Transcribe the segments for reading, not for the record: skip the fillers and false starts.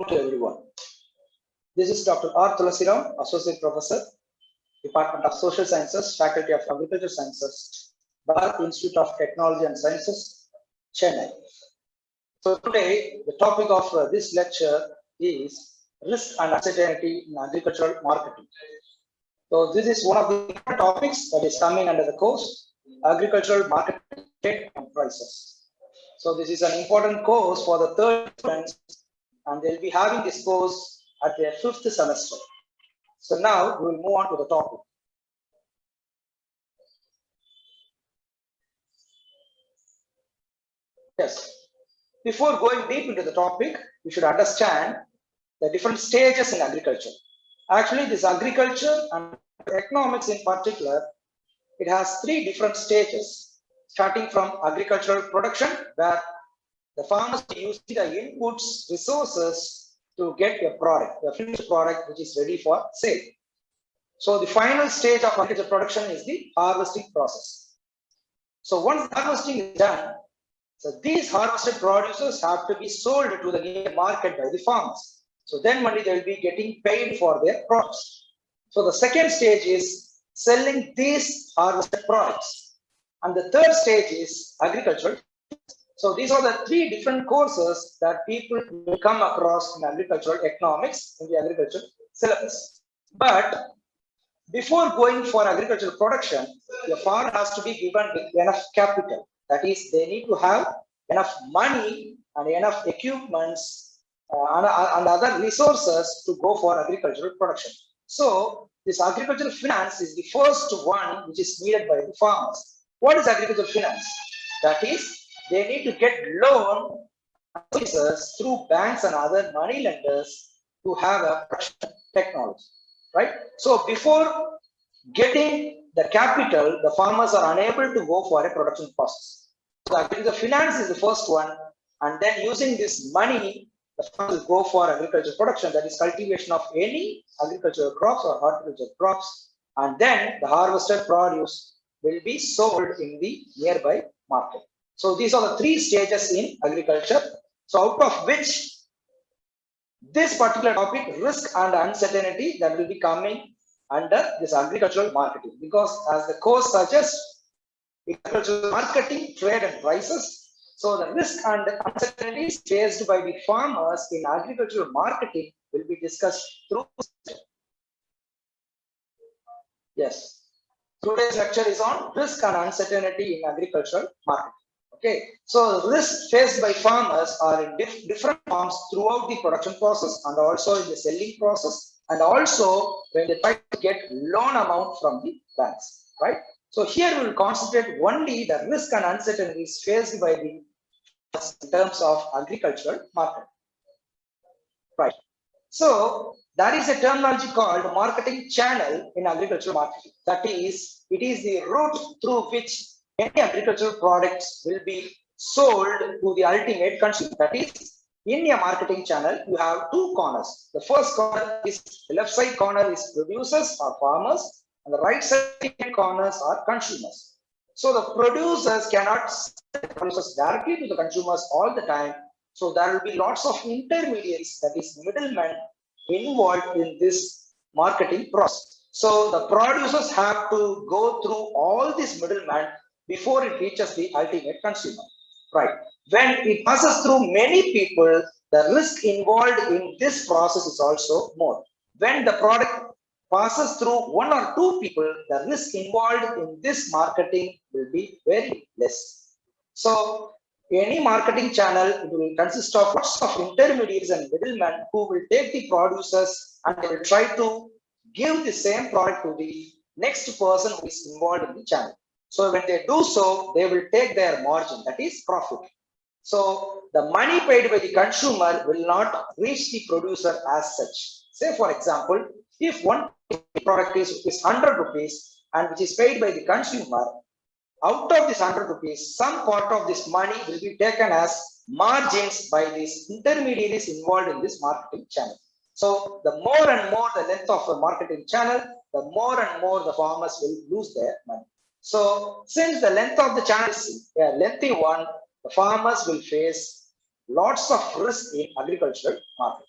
To everyone. This is Dr.R.Thulasiram, Associate Professor, Department of Social Sciences, Faculty of Agricultural Sciences, Bharat Institute of Technology and Sciences, Chennai. So today, the topic of this lecture is risk and uncertainty in agricultural marketing. So this is one of the topics that is coming under the course, Agricultural Marketing and Prices. So this is an important course for the third students, and they'll be having this course at their 5th semester. So now we will move on to the topic. Yes, before going deep into the topic, you should understand the different stages in agriculture. Actually, this agriculture and economics in particular, it has 3 different stages, starting from agricultural production, where the farmers use the inputs, resources to get a product, a finished product which is ready for sale. So the final stage of agricultural production is the harvesting process. So once harvesting is done, so these harvested produces have to be sold to the near market by the farmers. So then only they will be getting paid for their crops. So the second stage is selling these harvested products. And the third stage is agricultural. So these are the 3 different courses that people will come across in agricultural economics in the agriculture syllabus. But before going for agricultural production, the farmer has to be given with enough capital. That is, they need to have enough money and enough equipments and other resources to go for agricultural production. So this agricultural finance is the first one which is needed by the farmers. What is agricultural finance? That is, they need to get loan through banks and other money lenders to have a production technology, right? So before getting the capital, the farmers are unable to go for a production process. So agricultural finance is the first one, and then using this money, the farmers will go for agricultural production, that is cultivation of any agricultural crops or horticultural crops, and then the harvested produce will be sold in the nearby market. So these are the 3 stages in agriculture. So out of which this particular topic, risk and uncertainty, that will be coming under this agricultural marketing, because as the course suggests, agricultural marketing, trade and prices. So the risk and uncertainties faced by the farmers in agricultural marketing will be discussed through. Yes, today's lecture is on risk and uncertainty in agricultural marketing. Okay, so risks faced by farmers are in different forms throughout the production process and also in the selling process, and also when they try to get loan amount from the banks, right? So here we will concentrate only the risk and uncertainties faced by the in terms of agricultural market, right? So that is a terminology called marketing channel in agricultural marketing. That is, it is the route through which any agricultural products will be sold to the ultimate consumer. That is, in a marketing channel, you have 2 corners. The first corner is, the left side corner is producers or farmers, and the right side corners are consumers. So the producers cannot sell the producers directly to the consumers all the time. So there will be lots of intermediaries, that is middlemen, involved in this marketing process. So the producers have to go through all these middlemen before it reaches the ultimate consumer, right? When it passes through many people, the risk involved in this process is also more. When the product passes through 1 or 2 people, the risk involved in this marketing will be very less. So any marketing channel will consist of lots of intermediaries and middlemen who will take the producers and they will try to give the same product to the next person who is involved in the channel. So when they do so, they will take their margin, that is profit. So the money paid by the consumer will not reach the producer as such. Say for example, if one product is 100 rupees and which is paid by the consumer, out of this 100 rupees, some part of this money will be taken as margins by these intermediaries involved in this marketing channel. So the more and more the length of the marketing channel, the more and more the farmers will lose their money. So since the length of the channel is a lengthy one, the farmers will face lots of risk in agricultural market.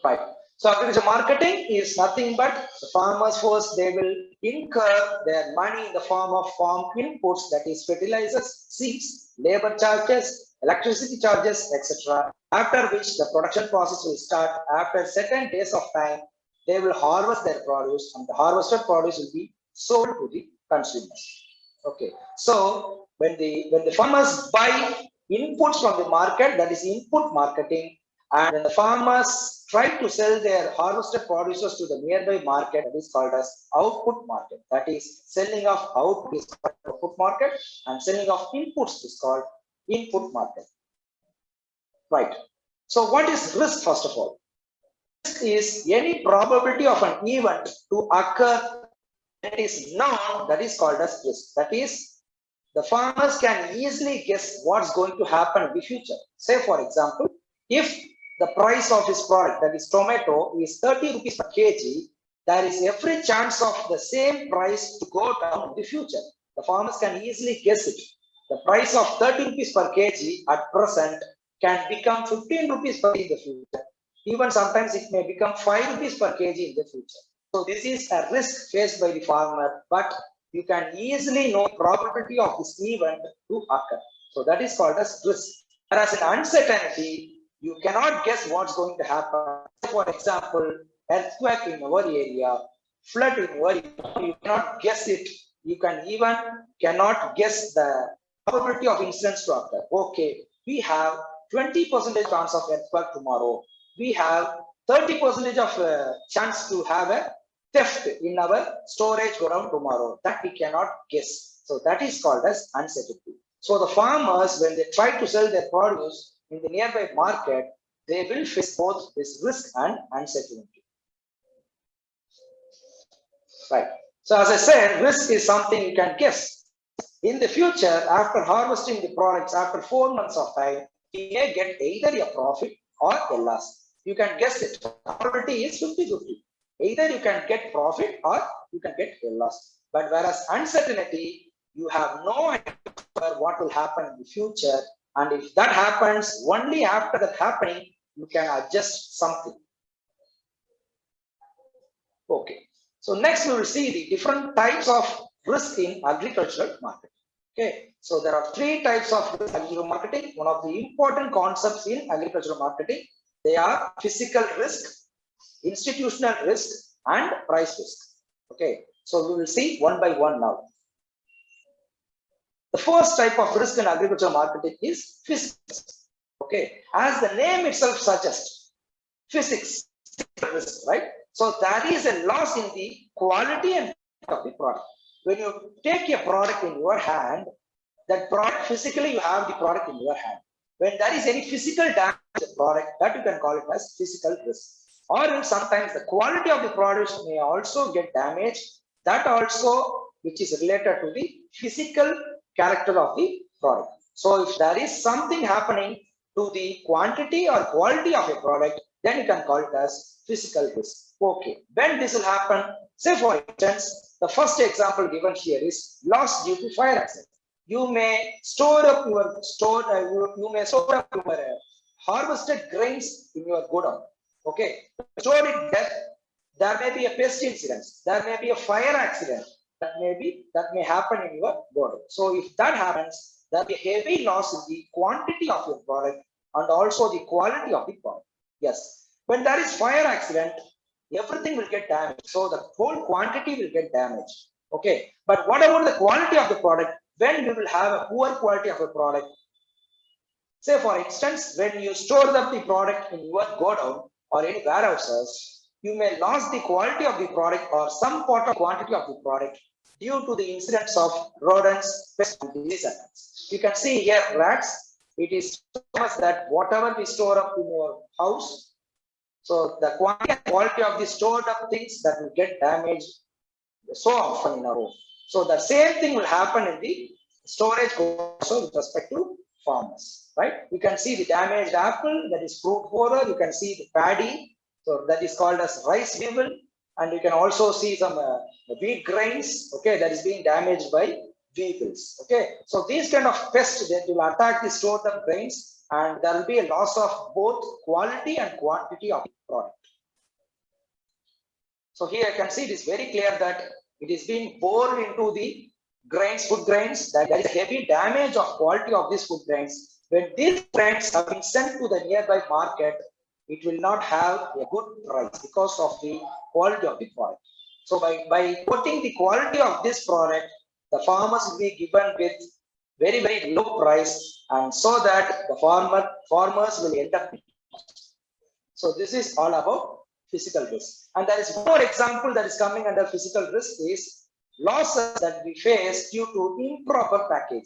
Right. So agriculture marketing is nothing but the farmers first they will incur their money in the form of farm inputs, that is fertilizers, seeds, labor charges, electricity charges, etc. After which the production process will start. After certain days of time, they will harvest their produce, and the harvested produce will be sold to the consumers. Okay. So when the farmers buy inputs from the market, that is input marketing, and when the farmers try to sell their harvested produces to the nearby market, that is called as output market. That is selling of output is called output market, and selling of inputs is called input market. Right. So what is risk first of all? Risk is any probability of an event to occur that is known, that is called as risk. That is, the farmers can easily guess what's going to happen in the future. Say for example, if the price of his product, that is tomato, is 30 rupees per kg, there is every chance of the same price to go down in the future. The farmers can easily guess it. The price of 30 rupees per kg at present can become 15 rupees per kg in the future. Even sometimes it may become 5 rupees per kg in the future. So this is a risk faced by the farmer, but you can easily know probability of this event to occur. So that is called as risk. Whereas in uncertainty, you cannot guess what's going to happen. For example, earthquake in our area, flood in our area, you cannot guess it. You cannot guess the probability of incidents to occur. Okay, we have 20% chance of earthquake tomorrow. We have 30% of chance to have a theft in our storage go down tomorrow. That we cannot guess. So that is called as uncertainty. So the farmers, when they try to sell their produce in the nearby market, they will face both this risk and uncertainty. Right. So as I said, risk is something you can guess. In the future, after harvesting the products, after 4 months of time, you may get either a profit or a loss. You can guess it. The probability is 50-50. Either you can get profit or you can get a loss. But whereas uncertainty, you have no idea what will happen in the future. And if that happens, only after that happening, you can adjust something. Okay. So next we will see the different types of risk in agricultural marketing. Okay. So there are 3 types of risk in agricultural marketing. One of the important concepts in agricultural marketing, they are physical risk, institutional risk, and price risk. Okay, so we will see one by one now. The first type of risk in agricultural marketing is physical risk. Okay, as the name itself suggests, physics risk, right? So there is a loss in the quality and of the product. When you take a product in your hand, that product physically you have the product in your hand. When there is any physical damage to the product, that you can call it as physical risk. Or sometimes the quality of the product may also get damaged. That also, which is related to the physical character of the product. So if there is something happening to the quantity or quality of a product, then you can call it as physical risk. Okay, when this will happen, say for instance, the first example given here is loss due to fire accident. You may store up your harvested grains in your godown. Okay, store it there. There may be a pest incident. There may be a fire accident. That may happen in your godown. So if that happens, there will be a heavy loss in the quantity of your product and also the quality of the product. Yes, when there is fire accident, everything will get damaged. So the whole quantity will get damaged. Okay, but what about the quality of the product? When we will have a poor quality of a product, say for instance, when you store up the product in your godown or any warehouses, you may lose the quality of the product or some part of quantity of the product due to the incidence of rodents, pests, and diseases. You can see here rats. It is so much that whatever we store up in your house, so the quantity and quality of the stored up things that will get damaged so often in our home. So the same thing will happen in the storage also with respect to farmers, right? You can see the damaged apple, that is fruit borer. You can see the paddy, so that is called as rice weevil, and you can also see some wheat grains, okay, that is being damaged by weevils. Okay, so these kind of pests that will attack the stored up grains, and there will be a loss of both quality and quantity of the product. So here I can see it is very clear that it is being poured into the grains, food grains, that there is heavy damage of quality of these food grains. When these grains are being sent to the nearby market, it will not have a good price because of the quality of the product. So by quoting the quality of this product, the farmers will be given with very, very low price, and so that the farmers will end up. So this is all about physical risk. And there is one more example that is coming under physical risk is losses that we face due to improper packaging,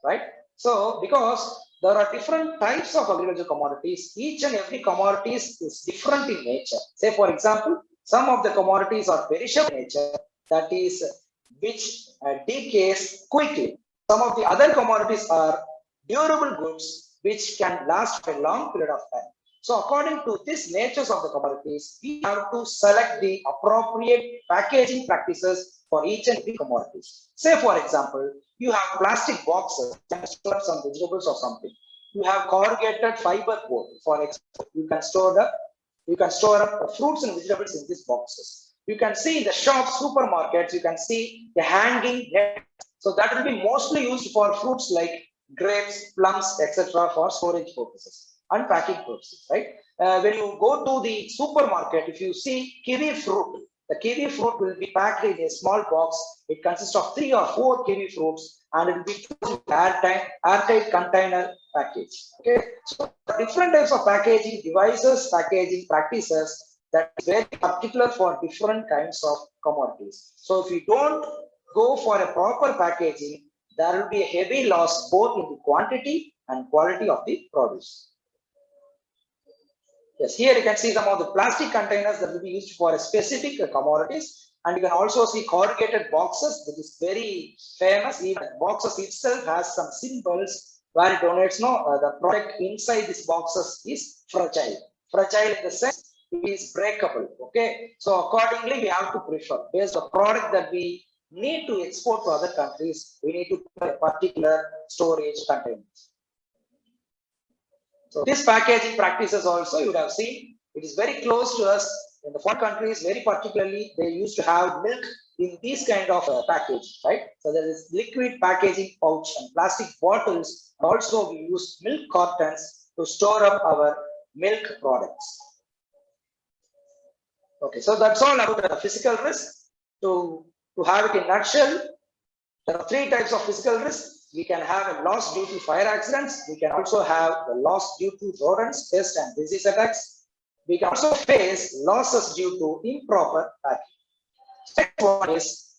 right? So because there are different types of agricultural commodities, each and every commodity is different in nature. Say for example, some of the commodities are perishable in nature, that is which decays quickly. Some of the other commodities are durable goods which can last for a long period of time. So according to these natures of the commodities, we have to select the appropriate packaging practices for each and every commodities. Say for example, you have plastic boxes, you can store some vegetables or something. You have corrugated fiber board, for example, you can store up fruits and vegetables in these boxes. You can see in the shops, supermarkets, you can see the hanging net. So that will be mostly used for fruits like grapes, plums, etc. for storage purposes and packing purposes, right? When you go to the supermarket, if you see kiwi fruit, the kiwi fruit will be packed in a small box. It consists of 3 or 4 kiwi fruits, and it will be airtight container package. Okay, so different types of packaging devices, packaging practices that is very particular for different kinds of commodities. So if you don't go for a proper packaging, there will be a heavy loss both in the quantity and quality of the produce. Yes, here you can see some of the plastic containers that will be used for specific commodities, and you can also see corrugated boxes, which is very famous. Even boxes itself has some symbols where it donates the product inside these boxes is fragile. Fragile in the sense it is breakable. Okay, so accordingly we have to prefer based on the product that we need to export to other countries. We need to put a particular storage container. So these packaging practices also you would have seen, it is very close to us. In the foreign countries, very particularly, they used to have milk in these kind of package, right? So there is liquid packaging pouch and plastic bottles. Also, we use milk cartons to store up our milk products. Okay, so that's all about the physical risk. To have it in a nutshell, there are 3 types of physical risk. We can have a loss due to fire accidents. We can also have a loss due to rodents, pest and disease attacks. We can also face losses due to improper packing. Next one is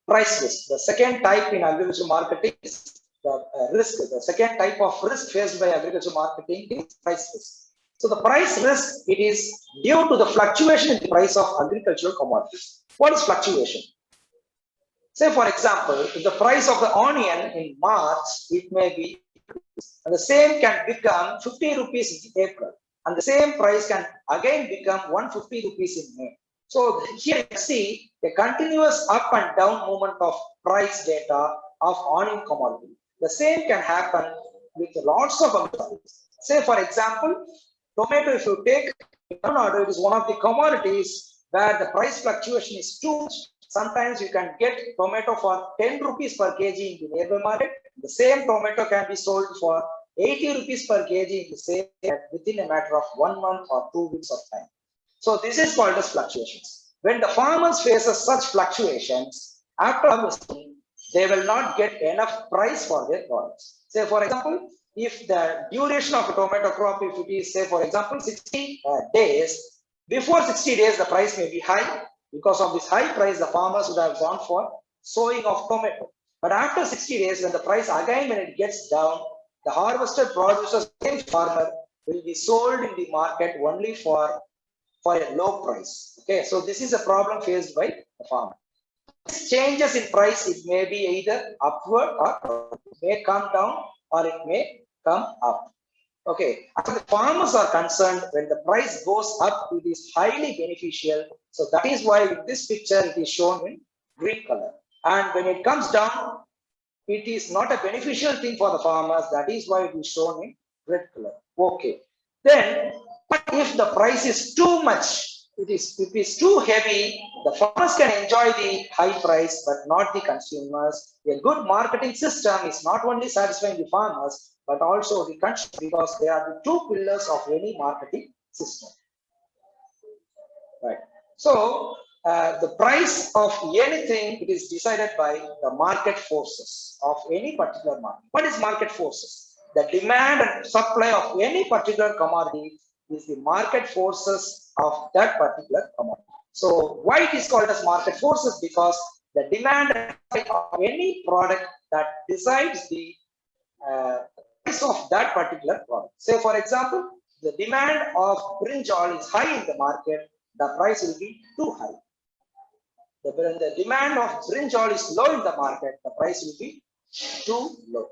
price risk. The second type in agricultural marketing is the risk. The second type of risk faced by agricultural marketing is price risk. So the price risk, it is due to the fluctuation in the price of agricultural commodities. What is fluctuation? Say for example, if the price of the onion in March, it may be, and the same can become 50 rupees in April, and the same price can again become 150 rupees in May. So here you can see a continuous up and down movement of price data of onion commodity. The same can happen with lots of other. Say for example, tomato, if you take in order, it is one of the commodities where the price fluctuation is too much. Sometimes you can get tomato for 10 rupees per kg in the neighbor market. The same tomato can be sold for 80 rupees per kg in the same within a matter of 1 month or 2 weeks of time. So this is called as fluctuations. When the farmers faces such fluctuations, after harvesting, they will not get enough price for their products. Say for example, if the duration of a tomato crop, if it is say for example 60 days, before 60 days the price may be high. Because of this high price, the farmers would have gone for sowing of tomato. But after 60 days, when the price again, when it gets down, the harvested produce, same farmer will be sold in the market only for a low price. Okay, so this is a problem faced by the farmer. These changes in price, it may be either upward or it may come down or it may come up. Okay, as the farmers are concerned, when the price goes up, it is highly beneficial. So that is why in this picture it is shown in green color. And when it comes down, it is not a beneficial thing for the farmers. That is why it is shown in red color. Okay. Then, if the price is too much, If it is too heavy, the farmers can enjoy the high price, but not the consumers. A good marketing system is not only satisfying the farmers, but also the consumers, because they are the two pillars of any marketing system. Right. So the price of anything, it is decided by the market forces of any particular market. What is market forces? The demand and supply of any particular commodity is the market forces of that particular commodity. So why it is called as market forces? Because the demand and supply of any product that decides the price of that particular product. Say for example, the demand of brinjal is high in the market, the price will be too high. When the demand of brinjal is low in the market, the price will be too low.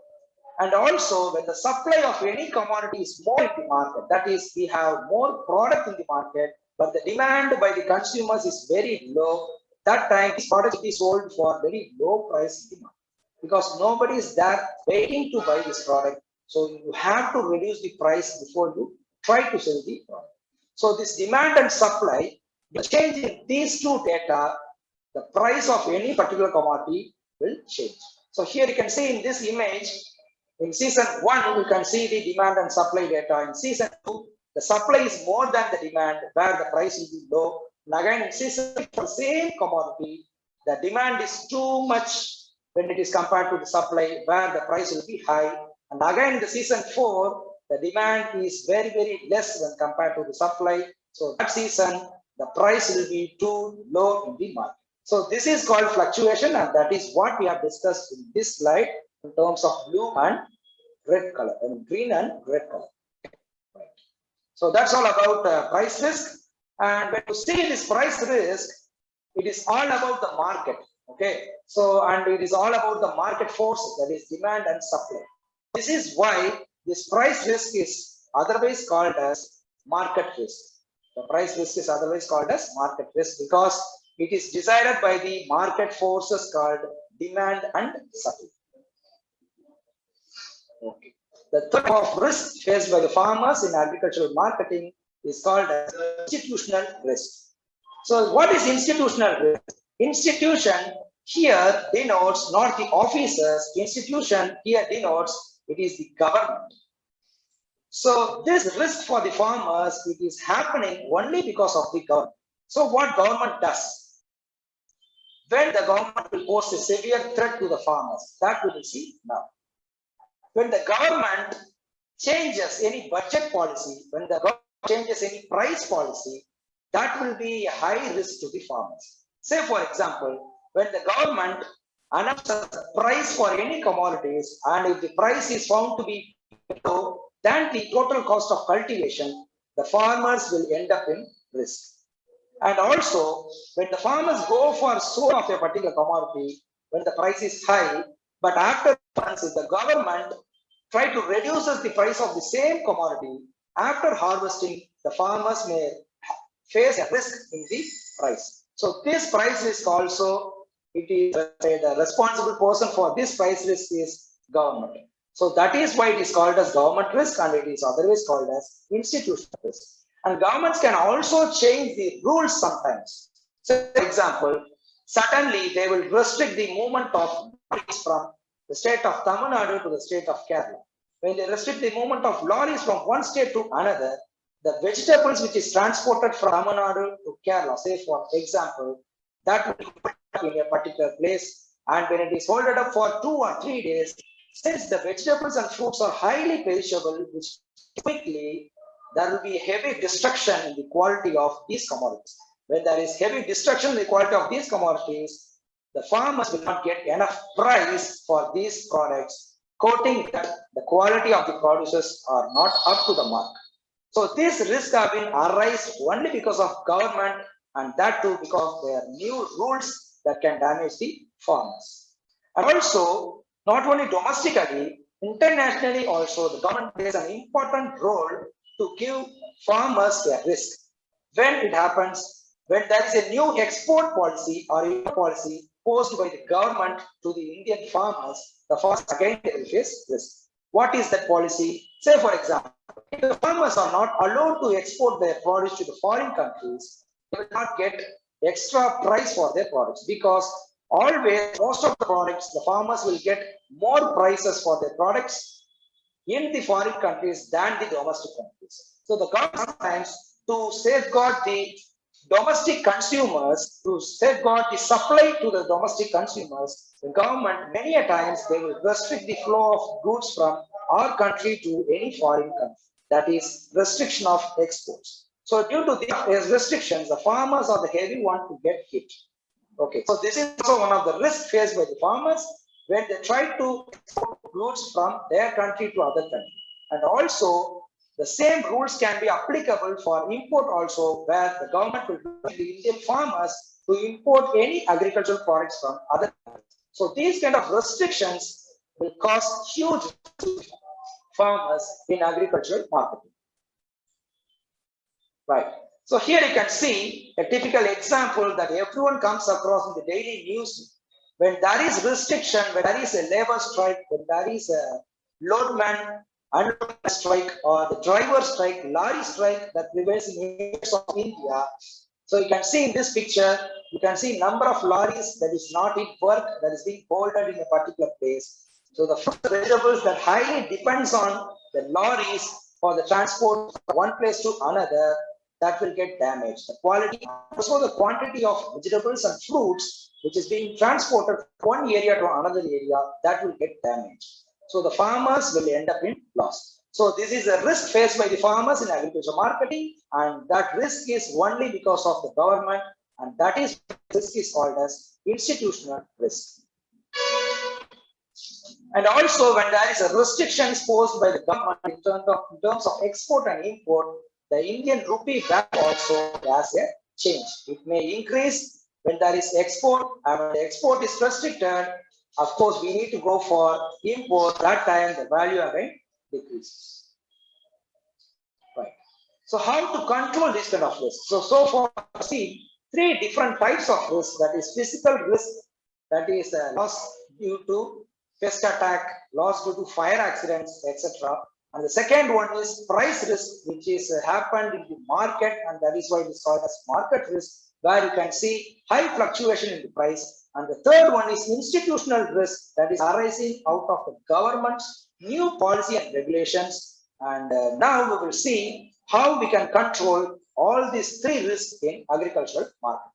And also, when the supply of any commodity is more in the market, that is, we have more product in the market, but the demand by the consumers is very low, that time this product will be sold for very low price in the market, because nobody is there waiting to buy this product. So you have to reduce the price before you try to sell the product. So this demand and supply, the change in these two data, the price of any particular commodity will change. So here you can see in this image, in season 1, you can see the demand and supply data. In season 2, the supply is more than the demand, where the price will be low. And again, in season 3, for the same commodity, the demand is too much when it is compared to the supply, where the price will be high. And again, in the season 4, the demand is very, very less when compared to the supply. So that season, the price will be too low in the market. So this is called fluctuation, and that is what we have discussed in this slide in terms of blue and red color, and green and red color. Right. So that's all about price risk. And when you see this price risk, it is all about the market. Okay. So, and it is all about the market forces, that is demand and supply. This is why this price risk is otherwise called as market risk. The price risk is otherwise called as market risk because it is decided by the market forces called demand and supply. Okay. The type of risk faced by the farmers in agricultural marketing is called as institutional risk. So what is institutional risk? Institution here denotes not the officers. Institution here denotes it is the government. So this risk for the farmers, it is happening only because of the government. So what government does? When the government will pose a severe threat to the farmers, that we will see now. When the government changes any budget policy, when the government changes any price policy, that will be a high risk to the farmers. Say for example, when the government announces a price for any commodities, and if the price is found to be low than the total cost of cultivation, the farmers will end up in risk. And also, when the farmers go for sale of a particular commodity, when the price is high, but after once if the government try to reduce the price of the same commodity, after harvesting, the farmers may face a risk in the price. So this price risk also, it is the responsible person for this price risk is government. So that is why it is called as government risk, and it is otherwise called as institutional risk. And governments can also change the rules sometimes. So for example, suddenly they will restrict the movement of lorries from the state of Tamil Nadu to the state of Kerala. When they restrict the movement of lorries from one state to another, the vegetables which is transported from Tamil Nadu to Kerala, say for example, that will be in a particular place, and when it is holded up for 2 or 3 days, since the vegetables and fruits are highly perishable, which quickly there will be heavy destruction in the quality of these commodities. When there is heavy destruction in the quality of these commodities, the farmers will not get enough price for these products, quoting that the quality of the producers are not up to the mark. So these risks have been arise only because of government, and that too because there are new rules that can damage the farmers. And also, not only domestically, internationally also, the government plays an important role to give farmers a risk. When it happens, when there is a new export policy or import policy posed by the government to the Indian farmers, the farmers again will face risk. What is that policy? Say for example, if the farmers are not allowed to export their produce to the foreign countries, they will not get extra price for their products, because always most of the products the farmers will get more prices for their products in the foreign countries than the domestic countries. So the government sometimes, to safeguard the domestic consumers, to safeguard the supply to the domestic consumers, the government many a times they will restrict the flow of goods from our country to any foreign country. That is restriction of exports. So due to these restrictions, the farmers are the heavy one to get hit. Okay, so this is also one of the risks faced by the farmers when they try to export goods from their country to other country. And also, the same rules can be applicable for import also, where the government will permit the Indian farmers to import any agricultural products from other countries. So these kind of restrictions will cause huge farmers in agricultural marketing. Right. So here you can see a typical example that everyone comes across in the daily news. When there is restriction, when there is a labor strike, when there is a loadman unloadman strike or the driver strike, lorry strike that prevails in areas of India. So you can see in this picture, you can see number of lorries that is not in work, that is being bolted in a particular place. So the fruit vegetables that highly depends on the lorries for the transport from one place to another, that will get damaged. The quality, also the quantity of vegetables and fruits which is being transported from one area to another area, that will get damaged. So the farmers will end up in loss. So this is a risk faced by the farmers in agriculture marketing, and that risk is only because of the government, and that is risk is called as institutional risk. And also, when there is a restrictions posed by the government in terms of export and import, the Indian rupee value also has a change. It may increase when there is export, and when the export is restricted, of course, we need to go for import. That time, the value again decreases. Right. So, how to control this kind of risk? So far, see three different types of risk. That is physical risk, that is loss due to pest attack, loss due to fire accidents, etc. And the second one is price risk, which is happened in the market, and that is why it is called as market risk, where you can see high fluctuation in the price. And the third one is institutional risk, that is arising out of the government's new policy and regulations. And now we will see how we can control all these three risks in agricultural market.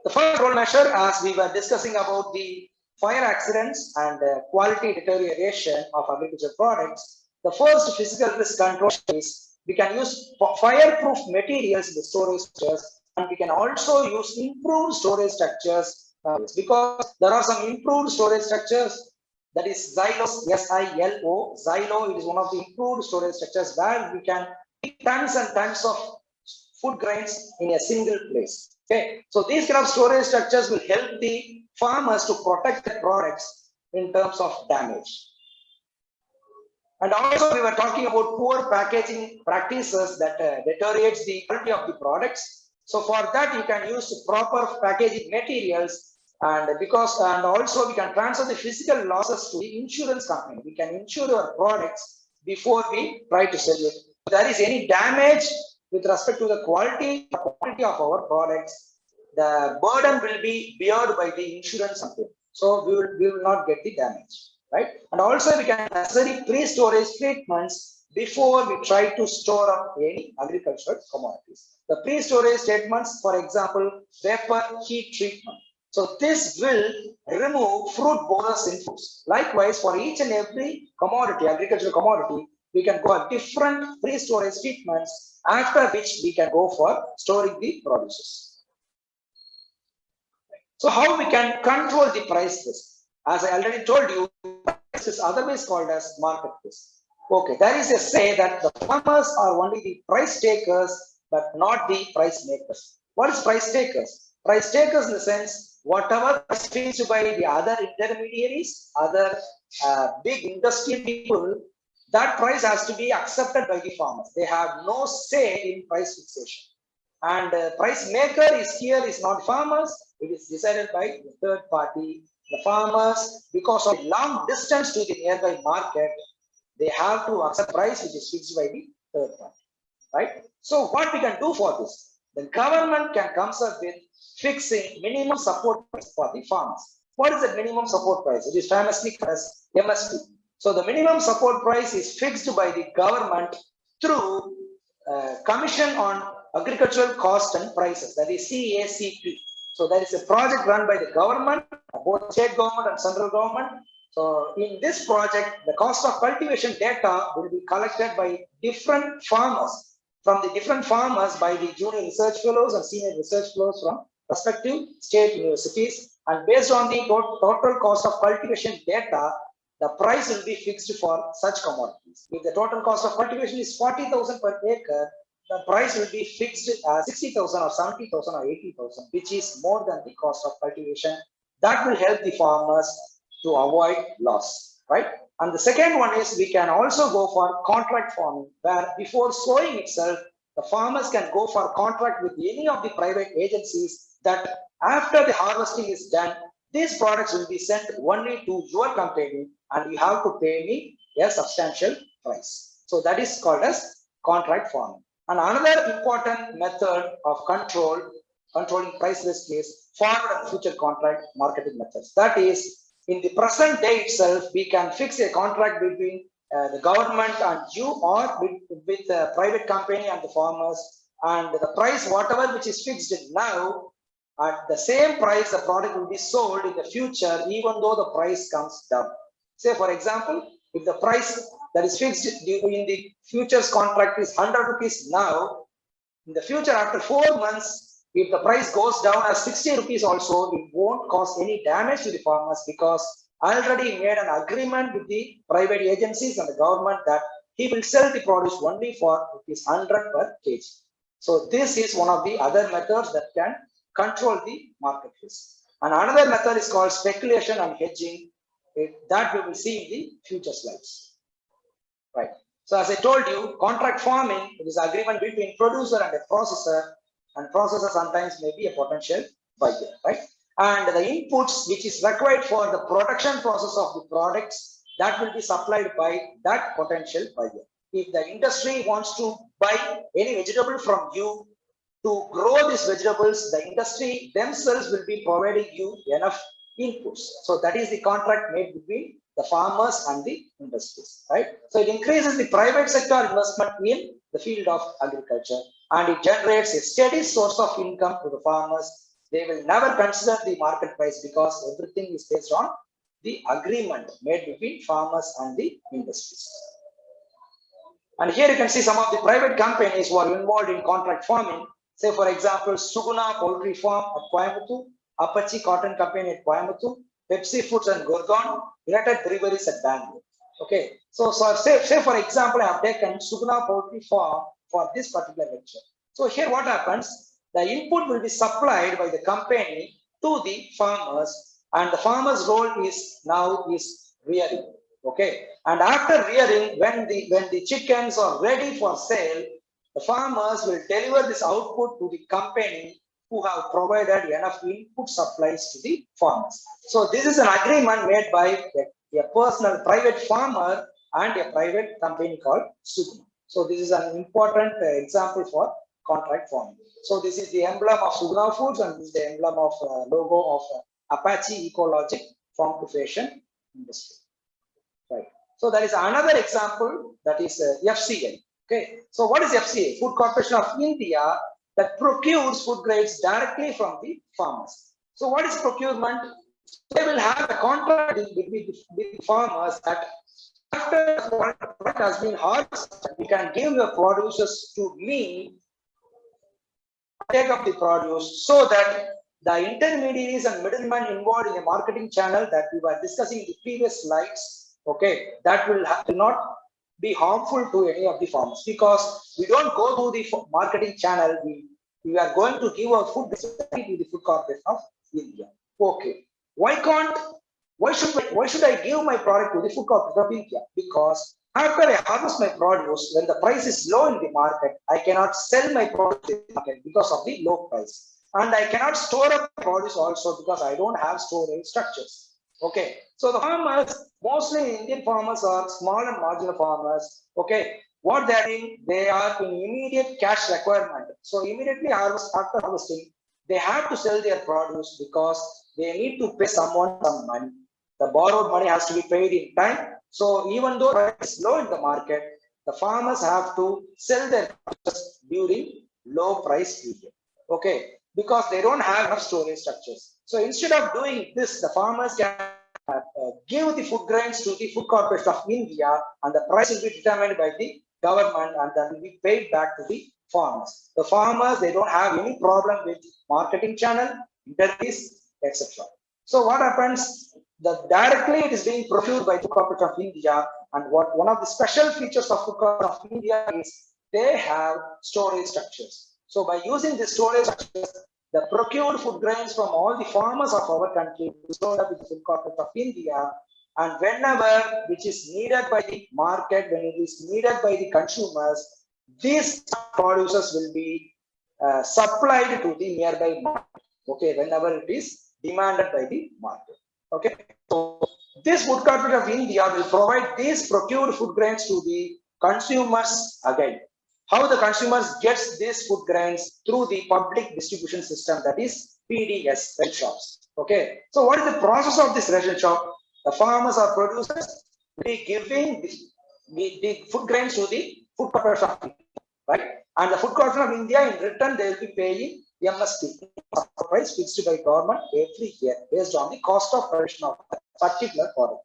The first control measure, as we were discussing about the fire accidents and quality deterioration of agricultural products, the first physical risk control is we can use fireproof materials in the storage structures, and we can also use improved storage structures because there are some improved storage structures, that is Xylo, S-I-L-O. Xylo, it is one of the improved storage structures where we can keep tons and tons of food grains in a single place. Okay, so these kind of storage structures will help the farmers to protect the products in terms of damage. And also we were talking about poor packaging practices that deteriorates the quality of the products. So for that you can use proper packaging materials, and also we can transfer the physical losses to the insurance company. We can insure our products before we try to sell it. If there is any damage with respect to the quality or quantity of our products, the burden will be borne by the insurance company. So we will not get the damage, right? And also we can necessary pre-storage treatments before we try to store up any agricultural commodities. The pre-storage statements, for example, vapor heat treatment. So this will remove fruit borers in foods. Likewise, for each and every commodity, agricultural commodity, we can go at different pre-storage treatments, after which we can go for storing the produces. So how we can control the price risk? As I already told you, price is otherwise called as market risk. Okay, there is a say that the farmers are only the price takers, but not the price makers. What is price takers? Price takers in the sense, whatever is fixed by the other intermediaries, other big industrial people, that price has to be accepted by the farmers. They have no say in price fixation. And price maker is here is not farmers. It is decided by the third party. The farmers, because of long distance to the nearby market, they have to accept price which is fixed by the third party, right? So what we can do for this? the government can come up with fixing minimum support price for the farmers. What is the minimum support price? It is famously called as MSP. So the minimum support price is fixed by the government through Commission on Agricultural Cost and Prices, that is CACP. So that is a project run by the government, both state government and central government. So in this project, the cost of cultivation data will be collected by different farmers, from the different farmers by the junior research fellows and senior research fellows from respective state universities. And based on the total cost of cultivation data, the price will be fixed for such commodities. If the total cost of cultivation is 40,000 per acre, the price will be fixed as 60,000 or 70,000 or 80,000, which is more than the cost of cultivation. That will help the farmers to avoid loss, right? And the second one is we can also go for contract farming, where before sowing itself, the farmers can go for contract with any of the private agencies that after the harvesting is done, these products will be sent only to your company and you have to pay me a substantial price. So that is called as contract farming. And another important method of controlling price risk is forward and future contract marketing methods. That is, in the present day itself, we can fix a contract between the government and you, or with the private company and the farmers, and the price, whatever which is fixed now, at the same price, the product will be sold in the future, even though the price comes down. Say, for example, if the price that is fixed in the futures contract is 100 rupees now, in the future, after 4 months, if the price goes down as 60 rupees also, it won't cause any damage to the farmers, because already made an agreement with the private agencies and the government that he will sell the produce only for rupees 100 per kg. So this is one of the other methods that can control the market risk. And another method is called speculation and hedging. That we will see in the future slides. Right. So as I told you, contract farming is agreement between producer and a processor, and processor sometimes may be a potential buyer, right? And the inputs which is required for the production process of the products, that will be supplied by that potential buyer. If the industry wants to buy any vegetable from you, to grow these vegetables, the industry themselves will be providing you enough inputs. So that is the contract made between the farmers and the industries, right? So it increases the private sector investment in the field of agriculture, and it generates a steady source of income to the farmers. They will never consider the market price, because everything is based on the agreement made between farmers and the industries. And here you can see some of the private companies who are involved in contract farming. Say, for example, Suguna Poultry Farm at Coimbatore, Apache Cotton Company at Coimbatore, Pepsi Foods and Gorgon, United Breweries at Bangalore. Okay, so say for example, I have taken Suguna Poultry Farm for this particular lecture. So here what happens, the input will be supplied by the company to the farmers, and the farmer's role is now rearing. Okay, and after rearing, when the chickens are ready for sale, the farmers will deliver this output to the company who have provided enough input supplies to the farmers. So this is an agreement made by a personal private farmer and a private company called Suguna. So this is an important example for contract farming. So this is the emblem of Suguna Foods, and this is the emblem of logo of Apache Ecologic Farm to Fashion Industry. Right. So there is another example, that is FCA. Okay. So what is FCA? Food Corporation of India, that procures food grades directly from the farmers. So what is procurement? They will have a contract with the farmers that after the product has been harvested, you can give your producers to me, take up the produce, so that the intermediaries and middlemen involved in the marketing channel that we were discussing in the previous slides, okay, that will not be harmful to any of the farmers, because we don't go to the marketing channel. We are going to give our food to the Food Corporation of India. Okay, why should I give my product to the Food Corporation of India? Because after I harvest my produce, when the price is low in the market, I cannot sell my product in the market because of the low price, and I cannot store up produce also because I don't have storage structures. Okay, so the farmers, mostly Indian farmers are small and marginal farmers. Okay, what they are doing, they are in immediate cash requirement. So immediately after harvesting, they have to sell their produce because they need to pay someone some money. The borrowed money has to be paid in time. So even though price is low in the market, the farmers have to sell their produce during low price period. Okay, because they don't have enough storage structures. So instead of doing this, the farmers can give the food grains to the Food Corporation of India, and the price will be determined by the government and then will be paid back to the farmers. The farmers, they don't have any problem with marketing channel, interface, etc. So what happens? Directly it is being procured by the Food Corporation of India, and what one of the special features of Food Corporation of India is they have storage structures. So by using the storage structures, the procured food grains from all the farmers of our country is stored up with the Food Corporation of India, and whenever which is needed by the market, when it is needed by the consumers, these producers will be supplied to the nearby market. Okay, whenever it is demanded by the market. Okay, so this Food Corporation of India will provide these procured food grains to the consumers again. How the consumers gets these food grains? Through the public distribution system, that is PDS, ration shops. Okay, so what is the process of this ration shop? The farmers or producers will be giving the food grains to the Food Corporation of India, right? And the Food Corporation of India, in return, they will be paying MSP, price fixed by government every year based on the cost of production of a particular product,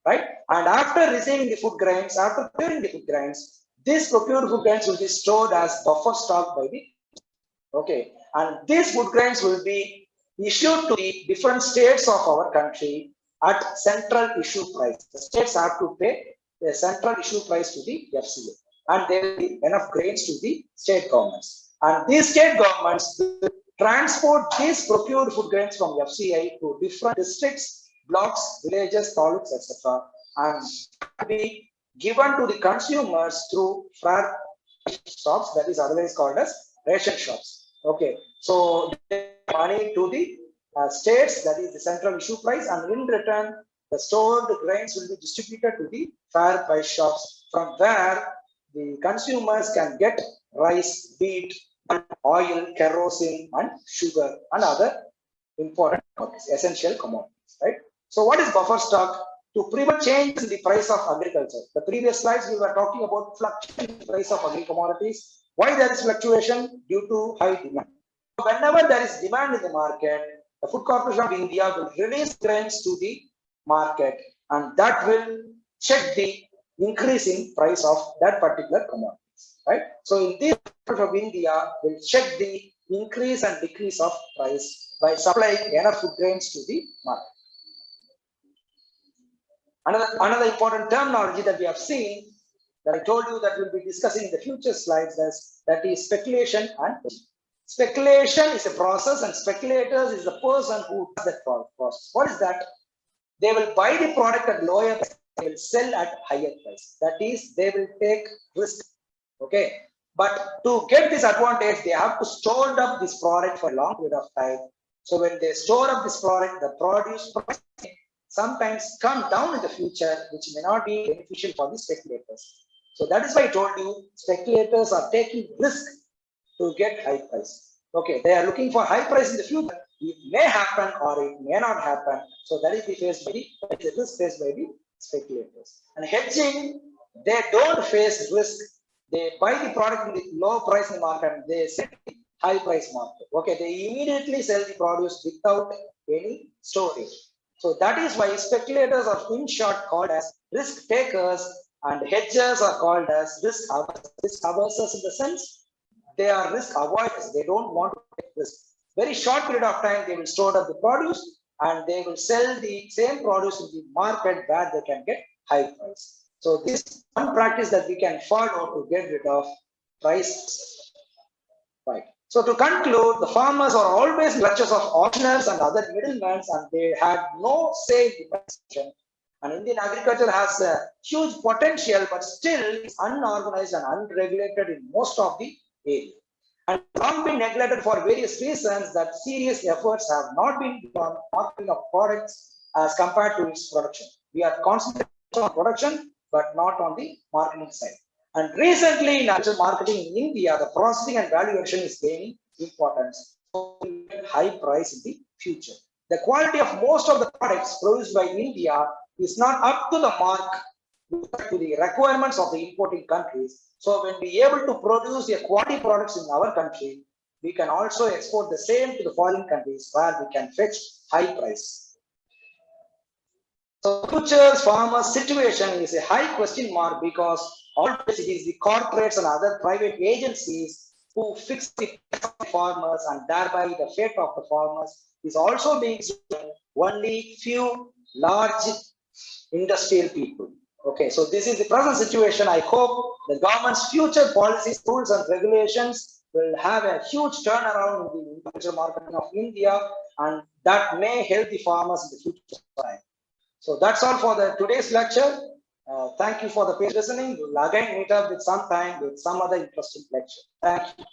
right? And after receiving the food grains, after procuring the food grains, these procured food grains will be stored as buffer stock by the, okay, and these food grains will be issued to the different states of our country at central issue price. The states have to pay the central issue price to the FCA, and there will be enough grains to the state governments. And these state governments will transport these procured food grains from FCI to different districts, blocks, villages, taluks, etc., and be given to the consumers through fair shops, that is otherwise called as ration shops. Okay, so money to the states, that is the central issue price, and in return the stored grains will be distributed to the fair price shops, from where the consumers can get rice, wheat, oil, kerosene, and sugar, and other important essential commodities, right? So what is buffer stock? To prevent changes in the price of agriculture. The previous slides we were talking about fluctuation in the price of agri commodities. Why there is fluctuation? Due to high demand. Whenever there is demand in the market, the Food Corporation of India will release grains to the market, and that will check the increase in price of that particular commodities, right? So in this of India will check the increase and decrease of price by supplying enough food grains to the market. Another important terminology that we have seen, that I told you that we'll be discussing in the future slides, that is speculation and hedging. Speculation is a process, and speculators is the person who does that process. What is that? They will buy the product at lower price, they will sell at higher price. That is, they will take risk. Okay, but to get this advantage, they have to store up this product for a long period of time. So when they store up this product, the produce price sometimes come down in the future, which may not be beneficial for the speculators. So that is why I told you, speculators are taking risk to get high price. Okay, they are looking for high price in the future. It may happen or it may not happen. So that is the risk faced by the speculators. And hedging, they don't face risk. They buy the product in the low price in the market and they sell the high price market. Okay, they immediately sell the produce without any storage. So that is why speculators are in short called as risk takers, and hedgers are called as risk averse. Risk averse in the sense they are risk avoiders. They don't want to take risk. Very short period of time they will store up the produce and they will sell the same produce in the market where they can get high price. So this is one practice that we can follow to get rid of price. Right. So to conclude, the farmers are always clutches of auctioneers and other middlemen, and they had no say in the production. And Indian agriculture has a huge potential, but still is unorganized and unregulated in most of the area. And long been neglected for various reasons, that serious efforts have not been done on marketing of products as compared to its production. We are concentrating on production, but not on the marketing side. And recently in agricultural marketing in India, the processing and value addition is gaining importance. So we get high price in the future. The quality of most of the products produced by India is not up to the mark to the requirements of the importing countries. So when we are able to produce the quality products in our country, we can also export the same to the foreign countries where we can fetch high price. So future farmers situation is a high question mark because always it is the corporates and other private agencies who fix the price of the farmers, and thereby the fate of the farmers is also being only few large industrial people. Okay, so this is the present situation. I hope the government's future policies, rules, and regulations will have a huge turnaround in the agricultural marketing of India, and that may help the farmers in the future time. So that's all for the today's lecture. Thank you for the patient listening. We'll again meet up with some time with some other interesting lecture. Thank you.